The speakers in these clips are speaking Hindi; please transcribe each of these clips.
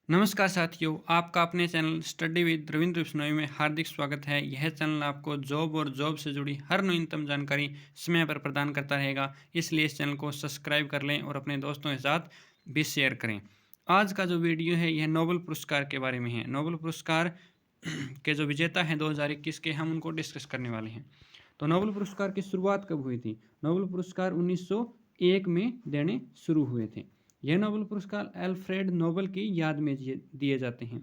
नमस्कार साथियों, आपका अपने channel study with Ravindra Bishnoi में हार्दिक स्वागत है। यह चैनल आपको जॉब और जॉब से जुड़ी हर नवीनतम जानकारी समय पर प्रदान करता रहेगा, इसलिए इस चैनल को सब्सक्राइब कर लें और अपने दोस्तों के साथ भी शेयर करें। आज का जो वीडियो है यह नोबेल पुरस्कार के बारे में है। नोबेल पुरस्कार के जो विजेता हैं 2021 के, हम उनको डिस्कस करने वाले हैं। तो नोबेल पुरस्कार की शुरुआत कब हुई थी? नोबेल पुरस्कार 1901 में देने शुरू हुए थे। यह नोबेल पुरस्कार अल्फ्रेड नोबेल की याद में दिए जाते हैं।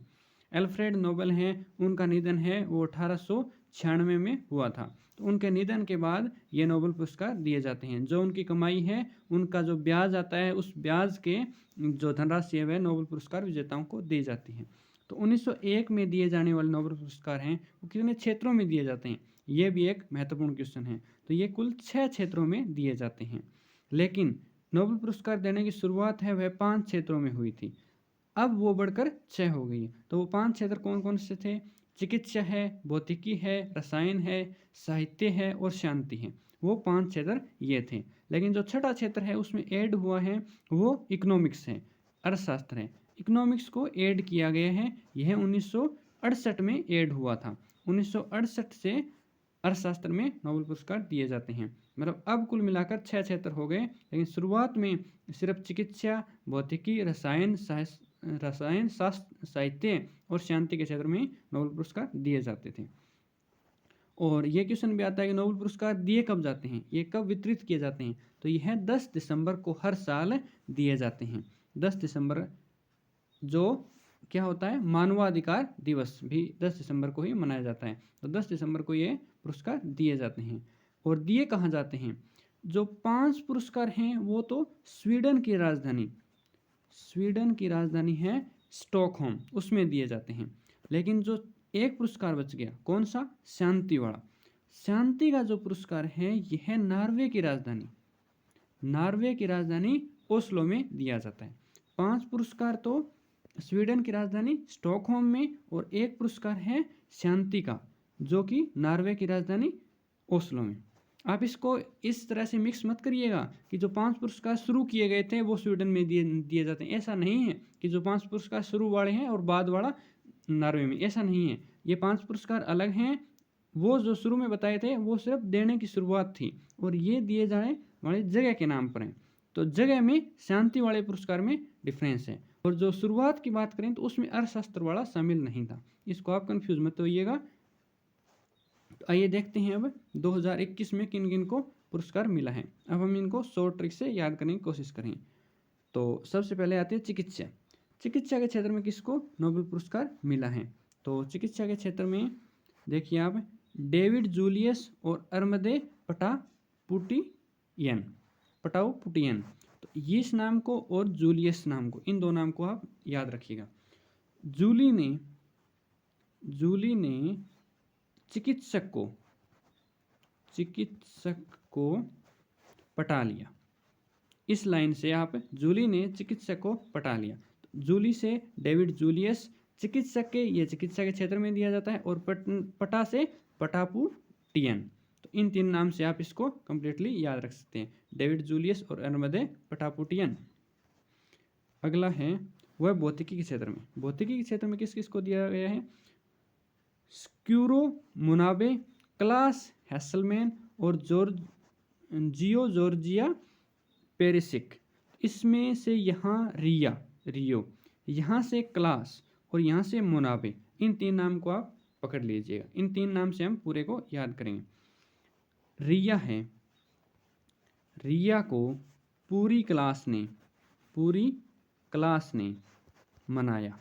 अल्फ्रेड नोबेल हैं, उनका निधन है वो 1896 में हुआ था। तो उनके निधन के बाद ये नोबेल पुरस्कार दिए जाते हैं। जो उनकी कमाई है, उनका जो ब्याज आता है, उस ब्याज के जो धनराशि है वह नोबेल पुरस्कार विजेताओं को दी जाती है। तो 1901 में दिए जाने वाले नोबेल पुरस्कार हैं वो कितने क्षेत्रों में दिए जाते हैं, ये भी एक महत्वपूर्ण क्वेश्चन है। तो ये कुल 6 क्षेत्रों में दिए जाते हैं, लेकिन नोबेल पुरस्कार देने की शुरुआत है वह 5 क्षेत्रों में हुई थी। अब वो बढ़कर 6 हो गई है। तो वो 5 क्षेत्र कौन कौन से थे? चिकित्सा है, भौतिकी है, रसायन है, साहित्य है और शांति है। वो 5 क्षेत्र ये थे। लेकिन जो छठा क्षेत्र है उसमें ऐड हुआ है वो इकोनॉमिक्स है, अर्थशास्त्र है। इकोनॉमिक्स को ऐड किया गया है, यह 1968 में ऐड हुआ था। 1968 से अर्थशास्त्र में नोबेल पुरस्कार दिए जाते हैं। मतलब अब कुल मिलाकर 6 क्षेत्र हो गए, लेकिन शुरुआत में सिर्फ चिकित्सा, भौतिकी, रसायन शास्त्र, साहित्य और शांति के क्षेत्र में नोबेल पुरस्कार दिए जाते थे। और ये क्वेश्चन भी आता है कि नोबेल पुरस्कार दिए कब जाते हैं, ये कब वितरित किए जाते हैं? तो यह 10 दिसंबर को हर साल दिए जाते हैं। 10 दिसंबर जो क्या होता है, मानवाधिकार दिवस भी 10 दिसंबर को ही मनाया जाता है। तो 10 दिसंबर को ये पुरस्कार दिए जाते हैं। और दिए कहाँ जाते हैं? जो 5 पुरस्कार हैं वो तो स्वीडन की राजधानी है स्टॉकहोम, उसमें दिए जाते हैं। लेकिन जो एक पुरस्कार बच गया, कौन सा? शांति वाला। शांति का जो पुरस्कार है यह नॉर्वे की राजधानी ओस्लो में दिया जाता है। 5 पुरस्कार तो स्वीडन की राजधानी स्टॉकहोम में, और एक पुरस्कार है शांति का जो कि नॉर्वे की राजधानी ओस्लो में। आप इसको इस तरह से मिक्स मत करिएगा कि जो 5 पुरस्कार शुरू किए गए थे वो स्वीडन में दिए जाते हैं। ऐसा नहीं है कि जो 5 पुरस्कार शुरू वाले हैं और बाद वाला नॉर्वे में, ऐसा नहीं है। ये 5 पुरस्कार अलग हैं। वो जो शुरू में बताए थे वो सिर्फ देने की शुरुआत थी, और ये दिए जाने वाली जगह के नाम पर हैं। तो जगह में शांति वाले पुरस्कार में डिफरेंस है, और जो शुरुआत की बात करें तो उसमें अर्थशास्त्र वाला शामिल नहीं था। इसको आप कंफ्यूज मत होइएगा। तो आइए देखते हैं अब 2021 में किन किन को पुरस्कार मिला है। अब हम इनको शॉर्ट ट्रिक से याद करने की कोशिश करें। तो सबसे पहले आते हैं चिकित्सा। चिकित्सा के क्षेत्र में किसको नोबेल पुरस्कार मिला है? तो चिकित्सा के क्षेत्र में देखिए आप, डेविड जूलियस और अरमदे पटाउपुटियन। तो इस नाम को और जूलियस नाम को, इन दो नाम को आप याद रखिएगा। जूली ने चिकित्सक को पटा लिया। इस लाइन से आप, जूली ने चिकित्सक को पटा लिया। तो जूली से डेविड जूलियस, चिकित्सक के, ये चिकित्सा के क्षेत्र में दिया जाता है, और पटा से पटापुटियन। तो इन 3 नाम से आप इसको कंप्लीटली याद रख सकते हैं, डेविड जूलियस और अरमदे पटापुटियन। अगला है वह भौतिकी के क्षेत्र में। भौतिकी के क्षेत्र में किस किस को दिया गया है? स्क्यूरो मुनाबे, क्लास हैसलमैन और जॉर्जिया पेरिसिक। इसमें से यहाँ रियो, यहाँ से क्लास और यहाँ से मुनाबे, इन 3 नाम को आप पकड़ लीजिएगा। इन 3 नाम से हम पूरे को याद करेंगे। रिया को पूरी क्लास ने मनाया।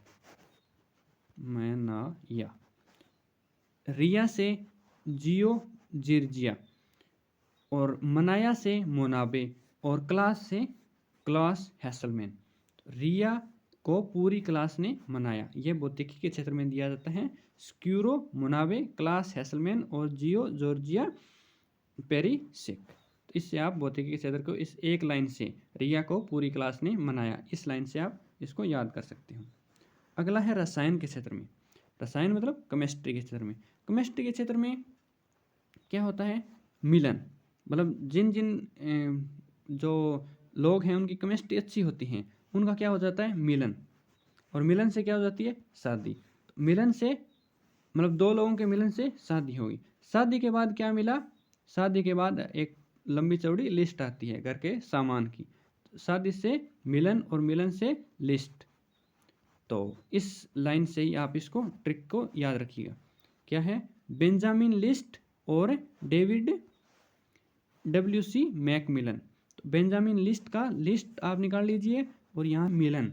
रिया से जिर्जिया, और मनाया से मोनाबे, और क्लास से क्लास हैसलमैन। रिया को पूरी क्लास ने मनाया, यह भौतिकी के क्षेत्र में दिया जाता है। स्क्यूरो मुनाबे, क्लास हैसलमैन और जॉर्जिया पेरिसिक। तो इससे आप भौतिकी के क्षेत्र को इस एक लाइन से, रिया को पूरी क्लास ने मनाया, इस लाइन से आप इसको याद कर सकते हो। अगला है रसायन के क्षेत्र में। रसायन मतलब केमिस्ट्री के क्षेत्र में। केमिस्ट्री के क्षेत्र में क्या होता है? मिलन, मतलब जिन जो लोग हैं उनकी केमिस्ट्री अच्छी होती है, उनका क्या हो जाता है? मिलन। और मिलन से क्या हो जाती है, शादी। तो मिलन से मतलब दो लोगों के मिलन से शादी होगी। शादी के बाद क्या मिला, शादी के बाद एक लंबी चौड़ी लिस्ट आती है घर के सामान की। शादी से मिलन और मिलन से लिस्ट। तो इस लाइन से ही आप इसको ट्रिक को याद रखिएगा। क्या है, बेंजामिन लिस्ट और डेविड WC मैकमिलन। तो बेंजामिन लिस्ट का लिस्ट आप निकाल लीजिए और यहाँ मिलन।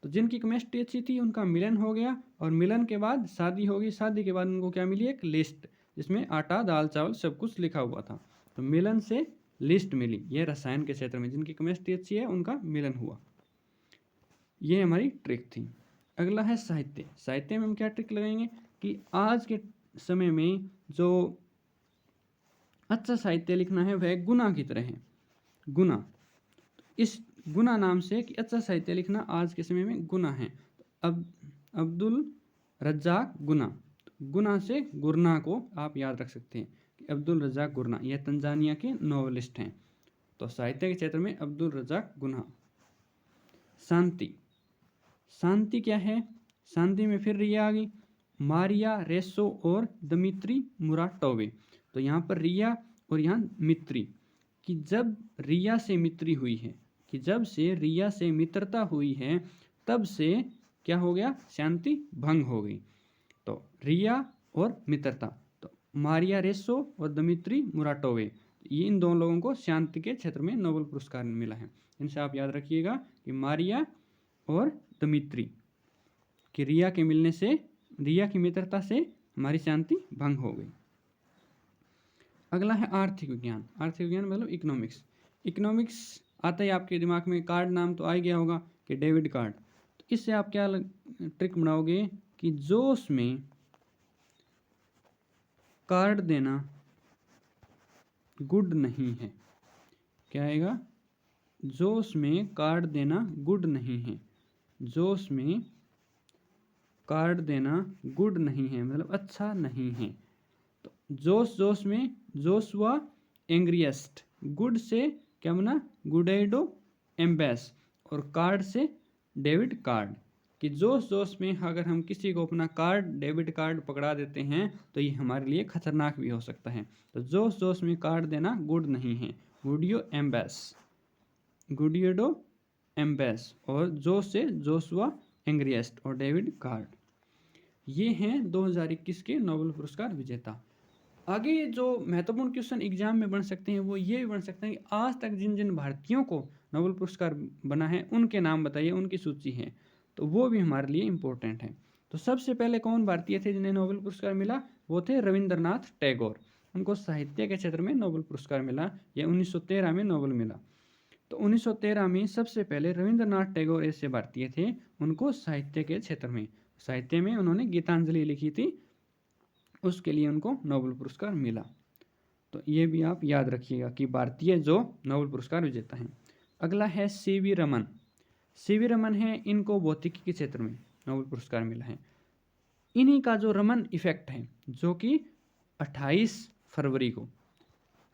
तो जिनकी केमिस्ट्री अच्छी थी उनका मिलन हो गया और मिलन के बाद शादी होगी। शादी के बाद उनको क्या मिली, एक लिस्ट जिसमें आटा दाल चावल सब कुछ लिखा हुआ था। तो मिलन से लिस्ट मिली। ये रसायन के क्षेत्र में जिनकी केमिस्ट्री अच्छी है उनका मिलन हुआ। ये हमारी ट्रिक थी। अगला है साहित्य। साहित्य में हम क्या ट्रिक लगाएंगे कि आज के समय में जो अच्छा साहित्य लिखना है वह गुना की तरह है। गुना, इस गुना नाम से कि अच्छा साहित्य लिखना आज के समय में गुना है। अब अब्दुल रज्जाक गुना, गुना से गुरना को आप याद रख सकते हैं कि अब्दुल रज्जाक गुरना यह तंजानिया के नॉवेलिस्ट हैं। तो साहित्य के क्षेत्र में अब्दुल रज्जाक गुना। शांति, शांति क्या है, शांति में फिर रिया आ गई, मारिया रेसो और दमित्री मुराटोवे। तो यहाँ पर रिया और यहाँ मित्री, कि जब रिया से मित्री हुई है, कि जब से रिया से मित्रता हुई है तब से क्या हो गया, शांति भंग हो गई। तो रिया और मित्रता, तो मारिया रेसो और दमित्री मुराटोवे, ये इन दोनों लोगों को शांति के क्षेत्र में नोबेल पुरस्कार मिला है। इनसे आप याद रखिएगा कि मारिया और दमित्री, कि रिया के मिलने से, रिया की मित्रता से हमारी शांति भंग हो गई। अगला है आर्थिक विज्ञान। आर्थिक विज्ञान मतलब इकोनॉमिक्स। इकोनॉमिक्स आता ही आपके दिमाग में कार्ड नाम तो आ गया होगा कि डेबिट कार्ड। तो इससे आप क्या ट्रिक बनाओगे कि जोश में कार्ड देना गुड नहीं है। क्या आएगा, जोश में कार्ड देना गुड नहीं है। जोश में कार्ड देना गुड नहीं है मतलब अच्छा नहीं है। तो जोश, जोश में जोशुआ एंग्रियस्ट, गुड से क्या बना, गुडेडो एम्बेस, और कार्ड से डेबिट कार्ड। कि जोश जोश में अगर हम किसी को अपना कार्ड, डेबिट कार्ड पकड़ा देते हैं तो ये हमारे लिए खतरनाक भी हो सकता है। तो जोश जोश में कार्ड देना गुड नहीं है, गुडियो एम्बेस, गुडियोडो एम्बेस, और जोश से जोशुआ एंग्रियस्ट और डेविड कार्ड। ये हैं 2021 के नोबेल पुरस्कार विजेता। आगे जो महत्वपूर्ण क्वेश्चन एग्जाम में बन सकते हैं वो ये भी बन सकते हैं कि आज तक जिन जिन भारतीयों को नोबेल पुरस्कार बना है उनके नाम बताइए, उनकी सूची है। तो वो भी हमारे लिए इम्पोर्टेंट है। तो सबसे पहले कौन भारतीय थे जिन्हें नोबेल पुरस्कार मिला, वो थे रविंद्रनाथ टैगोर। उनको साहित्य के क्षेत्र में नोबेल पुरस्कार मिला। यह 1913 में नोबेल मिला। तो 1913 में सबसे पहले रविंद्रनाथ टैगोर ऐसे भारतीय थे, उनको साहित्य के क्षेत्र में, साहित्य में उन्होंने गीतांजलि लिखी थी, उसके लिए उनको नोबेल पुरस्कार मिला। तो ये भी आप याद रखिएगा कि भारतीय जो नोबेल पुरस्कार विजेता हैं। अगला है CV रमन। CV रमन है, इनको भौतिकी के क्षेत्र में नोबेल पुरस्कार मिला है। इन्हीं का जो रमन इफेक्ट है, जो कि 28 फरवरी को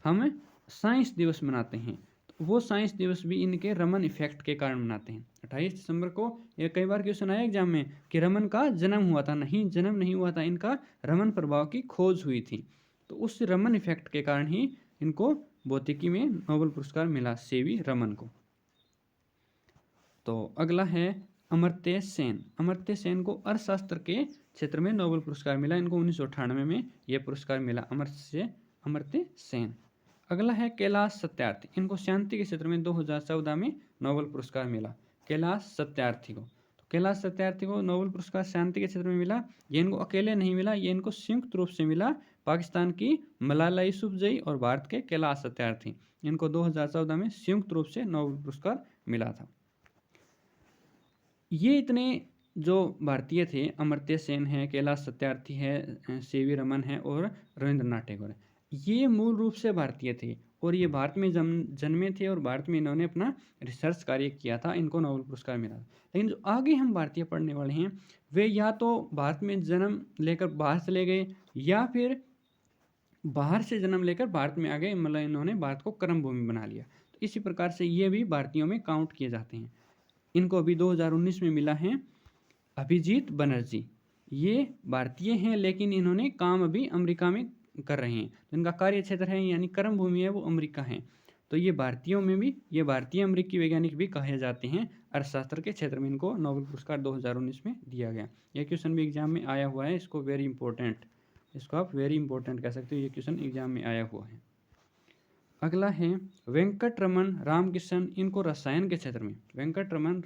हम साइंस दिवस मनाते हैं, तो वो साइंस दिवस भी इनके रमन इफेक्ट के कारण मनाते हैं। 28 दिसंबर को ये कई बार क्वेश्चन आया एग्जाम में कि रमन का जन्म हुआ था। नहीं, जन्म नहीं हुआ था, इनका रमन प्रभाव की खोज हुई थी। तो उस रमन इफेक्ट के कारण ही इनको भौतिकी में नोबेल पुरस्कार मिला, CV रमन को। तो अगला है अमर्त्य सेन। अमर्त्य सेन को अर्थशास्त्र के क्षेत्र में नोबेल पुरस्कार मिला। इनको 1998 में यह पुरस्कार मिला, अमर्त्य सेन। अगला है कैलाश सत्यार्थी। इनको शांति के क्षेत्र में 2014 में नोबेल पुरस्कार मिला, कैलाश सत्यार्थी को। तो कैलाश सत्यार्थी को नोबेल पुरस्कार शांति के क्षेत्र में मिला। ये इनको अकेले नहीं मिला, ये इनको संयुक्त रूप से मिला। पाकिस्तान की मलाला यूसुफजई और भारत के कैलाश सत्यार्थी, इनको 2014 में संयुक्त रूप से नोबेल पुरस्कार मिला था। ये इतने जो भारतीय थे, अमर्त्य सेन है, कैलाश सत्यार्थी है, CV रमन है और रविंद्रनाथ टैगोर है, ये मूल रूप से भारतीय थे और ये भारत में जन्मे थे और भारत में इन्होंने अपना रिसर्च कार्य किया था, इनको नोबेल पुरस्कार मिला। लेकिन जो आगे हम भारतीय पढ़ने वाले हैं वे या तो भारत में जन्म लेकर बाहर चले गए या फिर बाहर से जन्म लेकर भारत में आ गए, मतलब इन्होंने भारत को कर्म भूमि बना लिया। तो इसी प्रकार से ये भी भारतीयों में काउंट किए जाते हैं। इनको अभी 2019 में मिला है अभिजीत बनर्जी, ये भारतीय हैं लेकिन इन्होंने काम अभी अमेरिका में कर रहे हैं। तो इनका कार्य क्षेत्र है यानी कर्म भूमि है वो अमेरिका है। तो ये भारतीयों में भी, ये भारतीय अमेरिकी वैज्ञानिक भी कहे जाते हैं। अर्थशास्त्र के क्षेत्र में इनको नोबेल पुरस्कार 2019 में दिया गया। यह क्वेश्चन भी एग्जाम में आया हुआ है, इसको वेरी इंपॉर्टेंट, इसको आप वेरी इंपॉर्टेंट कह सकते हो, ये क्वेश्चन एग्जाम में आया हुआ है। अगला है वेंकटरमन रामकृष्णन, इनको रसायन के क्षेत्र में, वेंकटरमन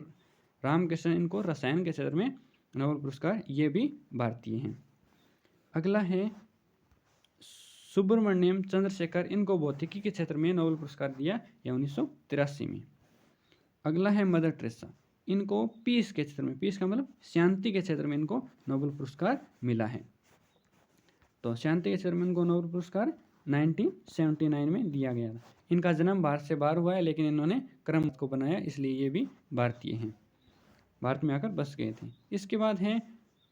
रामकृष्णन इनको रसायन के क्षेत्र में नोबेल पुरस्कार, ये भी भारतीय हैं। अगला है सुब्रमण्यम चंद्रशेखर, इनको भौतिकी के क्षेत्र में नोबेल पुरस्कार दिया, यह 1983 में। अगला है मदर टेरेसा, इनको पीस के क्षेत्र में, पीस का मतलब शांति के क्षेत्र में इनको नोबेल पुरस्कार मिला है। तो शांति के क्षेत्र में इनको नोबेल पुरस्कार 1979 में दिया गया था। इनका जन्म भारत से बाहर हुआ है लेकिन इन्होंने क्रम को बनाया, इसलिए ये भी भारतीय हैं, भारत में आकर बस गए थे। इसके बाद हैं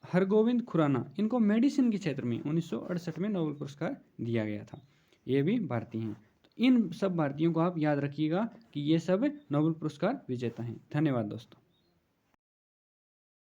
हरगोविंद खुराना, इनको मेडिसिन के क्षेत्र में 1968 में नोबेल पुरस्कार दिया गया था, ये भी भारतीय हैं। तो इन सब भारतीयों को आप याद रखिएगा कि ये सब नोबेल पुरस्कार विजेता हैं। धन्यवाद दोस्तों।